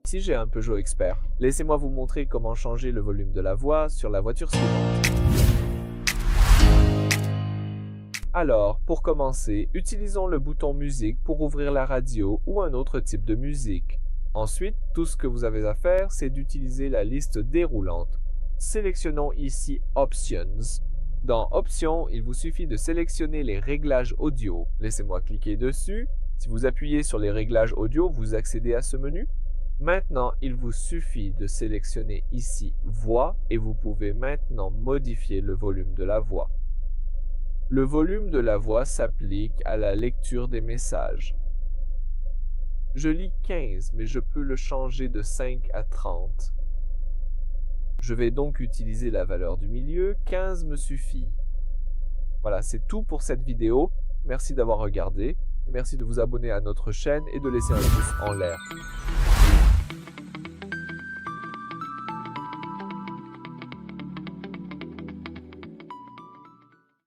Ici, j'ai un Peugeot Expert. Laissez-moi vous montrer comment changer le volume de la voix sur la voiture suivante. Alors, pour commencer, utilisons le bouton musique pour ouvrir la radio ou un autre type de musique. Ensuite, tout ce que vous avez à faire, c'est d'utiliser la liste déroulante. Sélectionnons ici Options. Dans Options, il vous suffit de sélectionner les réglages audio. Laissez-moi cliquer dessus. Si vous appuyez sur les réglages audio, vous accédez à ce menu. Maintenant, il vous suffit de sélectionner ici Voix et vous pouvez maintenant modifier le volume de la voix. Le volume de la voix s'applique à la lecture des messages. Je lis 15, mais je peux le changer de 5 à 30. Je vais donc utiliser la valeur du milieu, 15 me suffit. Voilà, c'est tout pour cette vidéo. Merci d'avoir regardé. Merci de vous abonner à notre chaîne et de laisser un pouce en l'air.